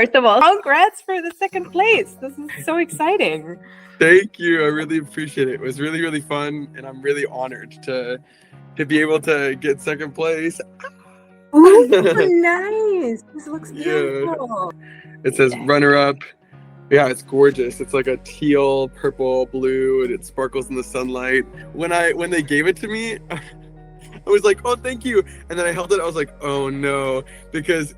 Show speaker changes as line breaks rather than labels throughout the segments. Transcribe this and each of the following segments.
first of all, congrats for the second place. This is so exciting.
Thank you. I really appreciate it. It was really, really fun, and I'm really honored to be able to get second place.
Ooh, nice. This looks beautiful.
It says runner-up. Yeah, it's gorgeous. It's like a teal, purple, blue, and it sparkles in the sunlight. When they gave it to me, I was like, "Oh, thank you!" And then I held it. I was like, "Oh no," because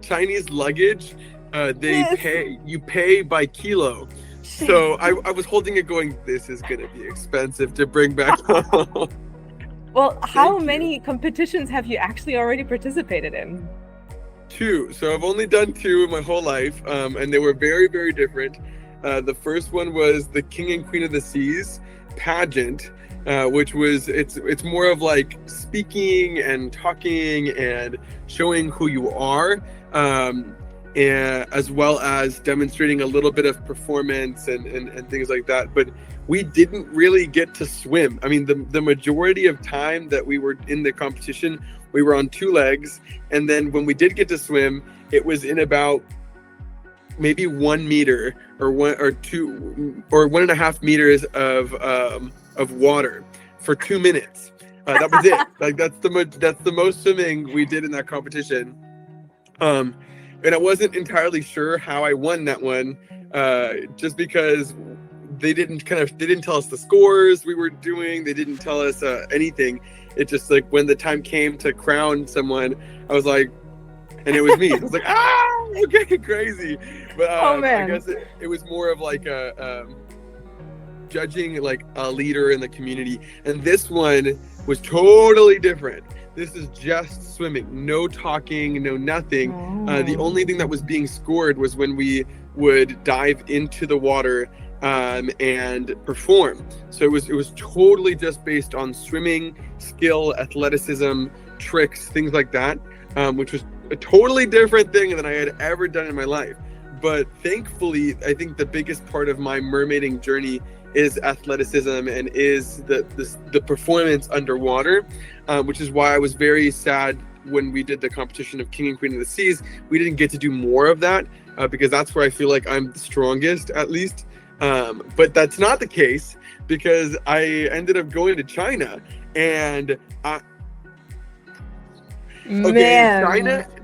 Chinese luggage, you pay by kilo. So I was holding it, going, "This is gonna be expensive to bring back home."
Well, how many competitions have you actually already participated in?
2. So I've only done 2 in my whole life, and they were very, very different. The first one was the King and Queen of the Seas pageant, which was it's more of like speaking and talking and showing who you are, and as well as demonstrating a little bit of performance and things like that. But we didn't really get to swim. I mean, the majority of time that we were in the competition, we were on 2 legs. And then when we did get to swim, it was in about maybe 1 meter or 1 or 2 or 1.5 meters of water for 2 minutes. That was it. Like that's the most swimming we did in that competition. And I wasn't entirely sure how I won that one, just because they didn't tell us the scores we were doing. They didn't tell us anything. It just like when the time came to crown someone, I was like, and it was me. I was like, okay, crazy. But I guess it was more of like a judging like a leader in the community. And this one was totally different. This is just swimming, no talking, no nothing. The only thing that was being scored was when we would dive into the water and perform. So it was totally just based on swimming, skill, athleticism, tricks, things like that, which was a totally different thing than I had ever done in my life. But thankfully, I think the biggest part of my mermaiding journey is athleticism and is the performance underwater, which is why I was very sad when we did the competition of King and Queen of the Seas. We didn't get to do more of that because that's where I feel like I'm the strongest, at least. But that's not the case, because I ended up going to China, and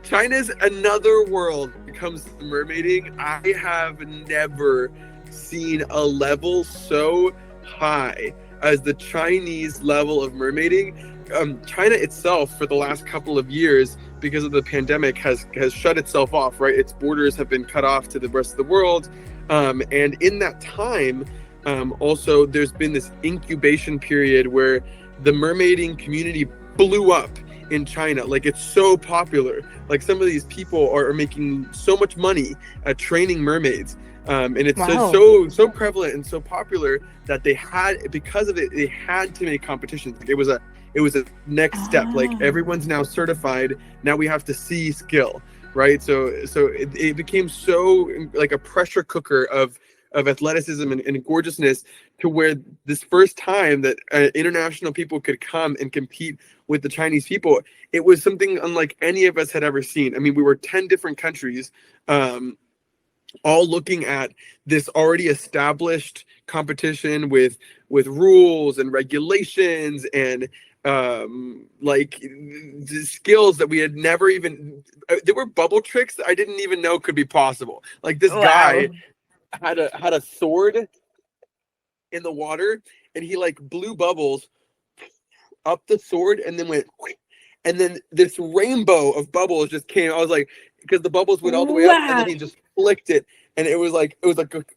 China's another world when it comes to mermaiding. I have never seen a level so high as the Chinese level of mermaiding. China itself, for the last couple of years, because of the pandemic, has shut itself off, right? Its borders have been cut off to the rest of the world. And in that time, also, there's been this incubation period where the mermaiding community blew up in China. Like, it's so popular. Like, some of these people are making so much money at training mermaids. And it's so prevalent and so popular that because of it, they had to make competitions. It was a next step. Like, everyone's now certified. Now we have to see skill, right? So it became so like a pressure cooker of athleticism and gorgeousness, to where this first time that international people could come and compete with the Chinese people, it was something unlike any of us had ever seen. I mean, we were 10 different countries, all looking at this already established competition with rules and regulations and like skills that we had never even. There were bubble tricks that I didn't even know could be possible. Like, this guy had a sword in the water, and he like blew bubbles up the sword and then went, and then this rainbow of bubbles just came. I was like, because the bubbles went all the way up, and then he just flicked it, and it was like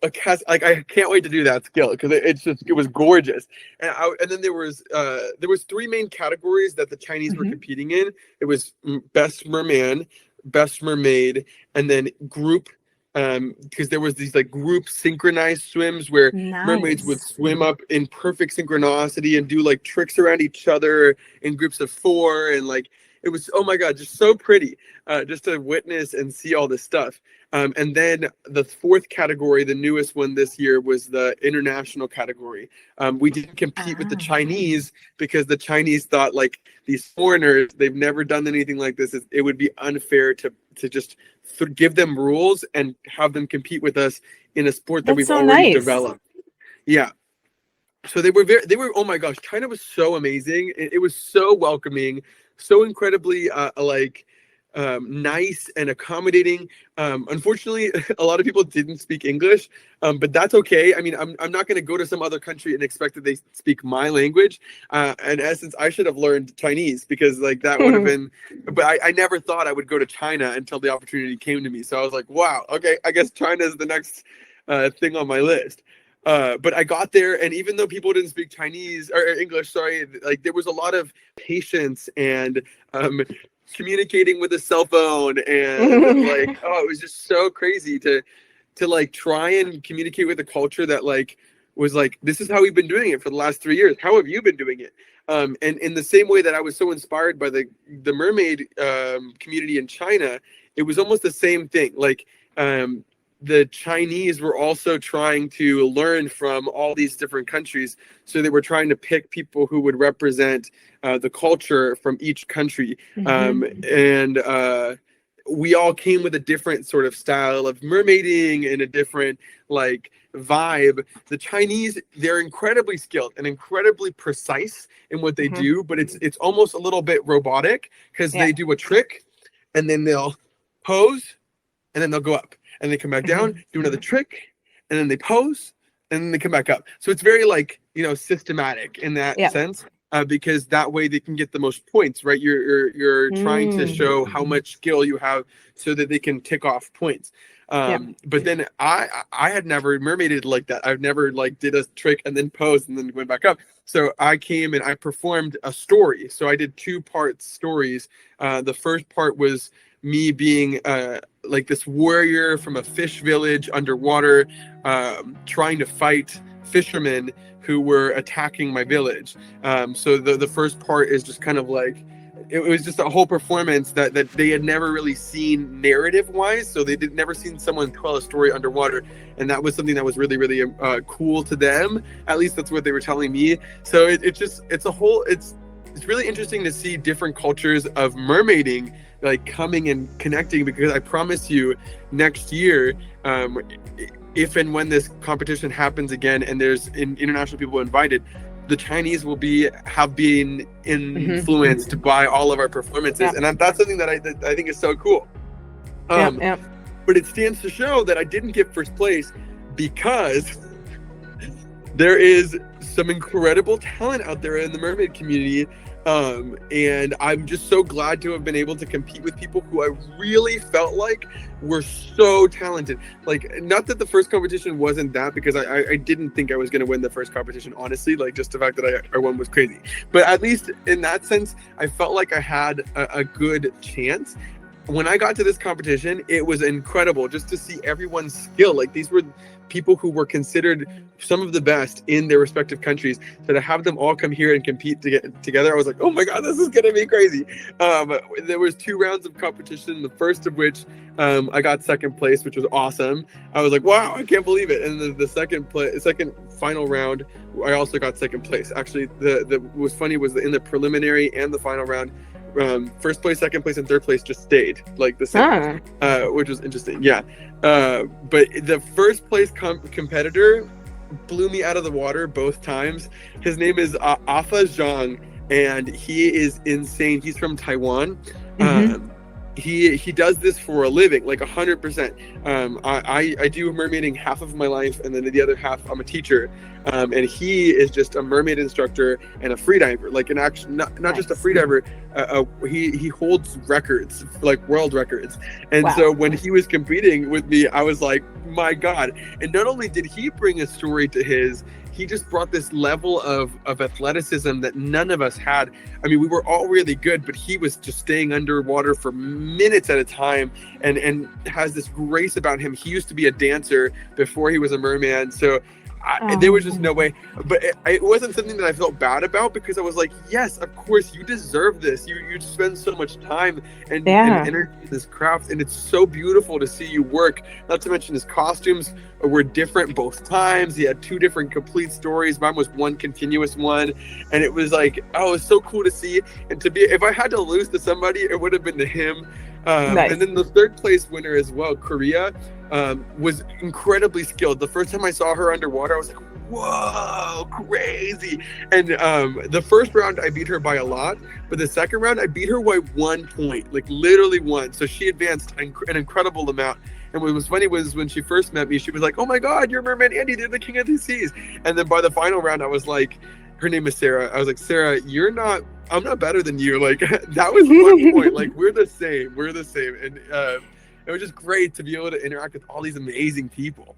a cast. Like, I can't wait to do that skill, because it was gorgeous. And then there was 3 main categories that the Chinese were competing in. It was best merman, best mermaid, and then group. Because there was these like group synchronized swims where mermaids would swim up in perfect synchronicity and do like tricks around each other in groups of 4, and like it was, oh my god, just so pretty, just to witness and see all this stuff. And then the 4th category, the newest one this year, was the international category. We didn't compete with the Chinese because the Chinese thought, like, these foreigners, they've never done anything like this. It would be unfair to to just give them rules and have them compete with us in a sport that
That's
we've
so
already
nice.
developed. Yeah. So they were, oh my gosh, China was so amazing. It was so welcoming, so incredibly nice and accommodating. Unfortunately, a lot of people didn't speak English, but that's okay. I mean, I'm not going to go to some other country and expect that they speak my language. In essence, I should have learned Chinese, because like that would have been, but I never thought I would go to China until the opportunity came to me. So I was like, wow, okay, I guess China is the next thing on my list. But I got there, and even though people didn't speak Chinese or English, sorry, like there was a lot of patience and communicating with a cell phone, and like, oh, it was just so crazy to like try and communicate with a culture that like was like, this is how we've been doing it for the last 3 years. How have you been doing it? And in the same way that I was so inspired by the mermaid community in China, it was almost the same thing. Like the Chinese were also trying to learn from all these different countries. So they were trying to pick people who would represent the culture from each country. And we all came with a different sort of style of mermaiding and a different like vibe. The Chinese, they're incredibly skilled and incredibly precise in what they do, but it's almost a little bit robotic, because they do a trick and then they'll pose and then they'll go up. And they come back down, do another trick, and then they pose, and then they come back up. So it's very like, systematic in that sense, because that way they can get the most points, right? You're trying to show how much skill you have so that they can tick off points. But then I had never mermaided like that. I've never like did a trick and then posed and then went back up. So I came and I performed a story. So I did 2-part stories. The first part was me being like this warrior from a fish village underwater, trying to fight fishermen who were attacking my village. So the first part is just kind of like, it was just a whole performance that they had never really seen narrative wise. So they never seen someone tell a story underwater. And that was something that was really, really cool to them. At least that's what they were telling me. So it's really interesting to see different cultures of mermaiding like coming and connecting, because I promise you next year, if and when this competition happens again and there's international people invited, the Chinese will have been influenced by all of our performances. And that's something that I think is so cool. But it stands to show that I didn't get first place, because there is some incredible talent out there in the mermaid community. And I'm just so glad to have been able to compete with people who I really felt like were so talented. Like, not that the first competition wasn't that, because I didn't think I was going to win the first competition, honestly. Like, just the fact that I won was crazy. But at least in that sense, I felt like I had a good chance. When I got to this competition, it was incredible just to see everyone's skill. Like, these were people who were considered some of the best in their respective countries. So to have them all come here and compete together, I was like, oh my God, this is going to be crazy. There was 2 rounds of competition, the first of which I got second place, which was awesome. I was like, wow, I can't believe it. And the second final round, I also got second place. Actually, what was funny was that in the preliminary and the final round, first place, second place, and third place just stayed like the same, which was interesting. But the first place competitor blew me out of the water both times. His name is Afa Zhang, and he is insane. He's from Taiwan. He does this for a living, like 100%. I do mermaiding half of my life, and then the other half I'm a teacher. And he is just a mermaid instructor and a freediver, like not just a freediver. He holds records, like world records. And so when he was competing with me, I was like, my God. And not only did he bring a story to he just brought this level of athleticism that none of us had. I mean, we were all really good, but he was just staying underwater for minutes at a time and has this grace about him. He used to be a dancer before he was a merman. So there was just no way. But it wasn't something that I felt bad about, because I was like, yes, of course, you deserve this. You spend so much time and energy in this craft, and it's so beautiful to see you work. Not to mention his costumes were different both times. He had 2 different complete stories. Mine was one continuous one, and it was like, oh, it was so cool to see. And to be, if I had to lose to somebody, it would have been to him.
Nice.
And then the third place winner as well, Korea, was incredibly skilled. The first time I saw her underwater, I was like, whoa, crazy. And the first round I beat her by a lot, but the second round I beat her by 1 point, like literally one. So she advanced an incredible amount. And what was funny was when she first met me, she was like, oh my God, you're Mermaid Andy, you're the king of the seas. And then by the final round, I was like, her name is Sarah. I was like, Sarah, I'm not better than you. Like, that was 1 point. Like, we're the same. And it was just great to be able to interact with all these amazing people.